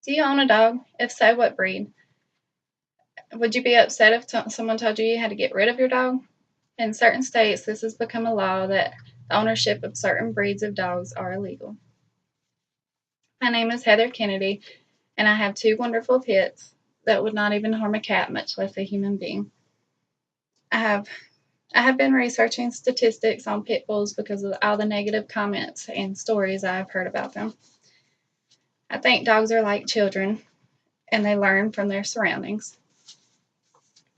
Do you own a dog? If so, what breed? Would you be upset if someone told you you had to get rid of your dog? In certain states, this has become a law that the ownership of certain breeds of dogs are illegal. My name is Heather Kennedy, and I have two wonderful pets that would not even harm a cat, much less a human being. I have I have been researching statistics on pit bulls because of all the negative comments and stories I have heard about them. I think dogs are like children, and they learn from their surroundings.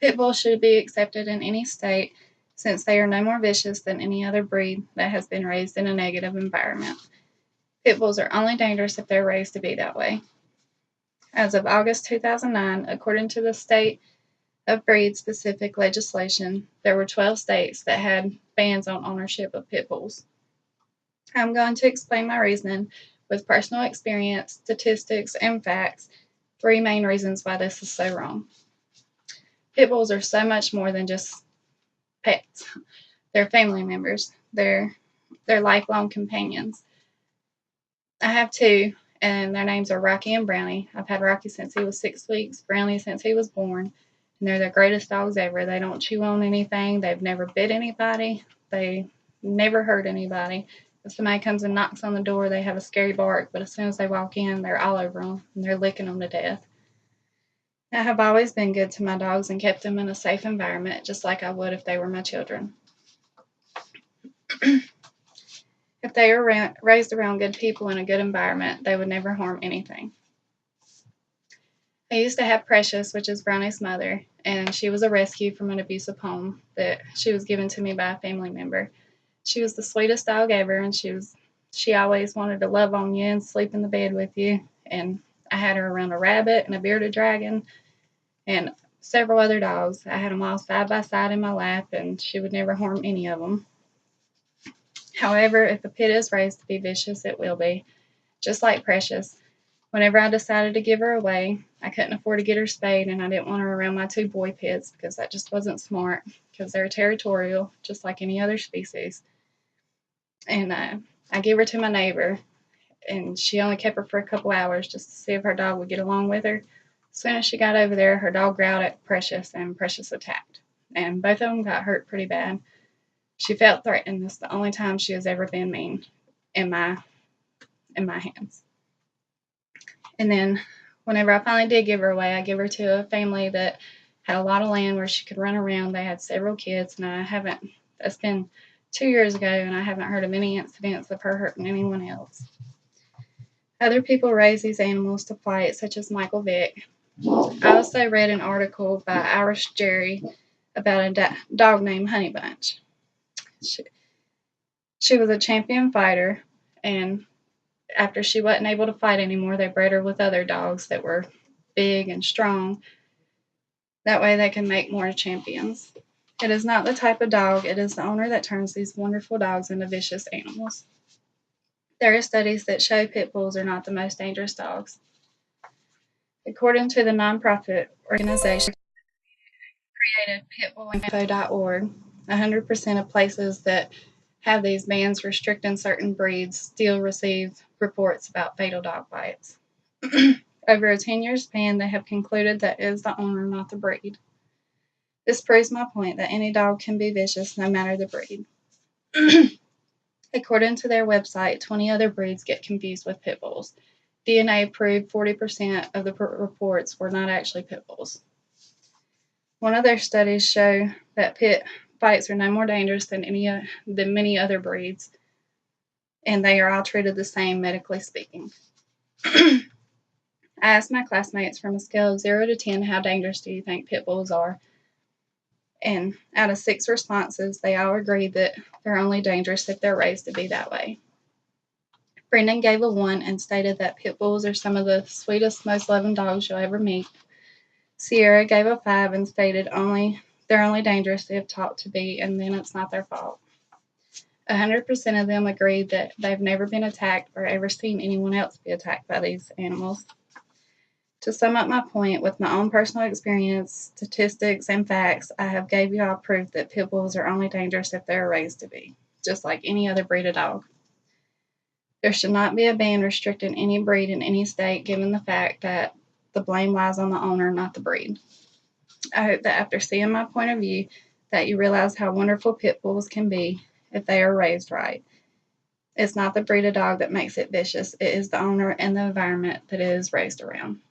Pit bulls should be accepted in any state since they are no more vicious than any other breed that has been raised in a negative environment. Pit bulls are only dangerous if they're raised to be that way. As of August 2009, according to the state of breed specific legislation, there were 12 states that had bans on ownership of pit bulls. I'm going to explain my reasoning with personal experience, statistics, and facts. Three main reasons why this is so wrong. Pit bulls are so much more than just pets. They're family members. They're lifelong companions. I have two, and their names are Rocky and Brownie. I've had Rocky since he was 6 weeks, Brownie since he was born, and they're the greatest dogs ever. They don't chew on anything. They've never bit anybody. They never hurt anybody. If somebody comes and knocks on the door, they have a scary bark, but as soon as they walk in, they're all over them, and they're licking them to death. I have always been good to my dogs and kept them in a safe environment, just like I would if they were my children. If they were raised around good people in a good environment, they would never harm anything. I used to have Precious, which is Brownie's mother, and she was a rescue from an abusive home that she was given to me by a family member. She was the sweetest dog ever, and she always wanted to love on you and sleep in the bed with you. And I had her around a rabbit and a bearded dragon and several other dogs. I had them all side by side in my lap, and she would never harm any of them. However, if a pit is raised to be vicious, it will be. Just like Precious. Whenever I decided to give her away, I couldn't afford to get her spayed, and I didn't want her around my two boy pits because that just wasn't smart, because they're territorial, just like any other species. And I gave her to my neighbor, and she only kept her for a couple hours just to see if her dog would get along with her. As soon as she got over there, her dog growled at Precious, and Precious attacked. And both of them got hurt pretty bad. She felt threatened. That's the only time she has ever been mean in my hands. And then whenever I finally did give her away, I gave her to a family that had a lot of land where she could run around. They had several kids, and that's been 2 years ago, and I haven't heard of any incidents of her hurting anyone else. Other people raise these animals to fight, such as Michael Vick. I also read an article by Irish Jerry about a dog named Honey Bunch. She was a champion fighter, and after she wasn't able to fight anymore, they bred her with other dogs that were big and strong. That way they can make more champions. It is not the type of dog, it is the owner that turns these wonderful dogs into vicious animals. There are studies that show pit bulls are not the most dangerous dogs. According to the nonprofit organization created pitbullinfo.org, 100% of places that have these bans restricting certain breeds still receive reports about fatal dog bites. Over a 10-year span, they have concluded that it is the owner, not the breed. This proves my point that any dog can be vicious no matter the breed. According to their website, 20 other breeds get confused with pit bulls. DNA proved 40% of the reports were not actually pit bulls. One of their studies show that pit fights are no more dangerous than many other breeds, and they are all treated the same medically speaking. I asked my classmates from a scale of 0 to 10, how dangerous do you think pit bulls are? And out of 6 responses, they all agreed that they're only dangerous if they're raised to be that way. Brendan gave a 1 and stated that pit bulls are some of the sweetest, most loving dogs you'll ever meet. Sierra gave a 5 and stated they're only dangerous if taught to be, and then it's not their fault. 100% of them agreed that they've never been attacked or ever seen anyone else be attacked by these animals. To sum up my point, with my own personal experience, statistics, and facts, I have gave you all proof that pit bulls are only dangerous if they're raised to be, just like any other breed of dog. There should not be a ban restricting any breed in any state, given the fact that the blame lies on the owner, not the breed. I hope that after seeing my point of view, that you realize how wonderful pit bulls can be if they are raised right. It's not the breed of dog that makes it vicious. It is the owner and the environment that it is raised around.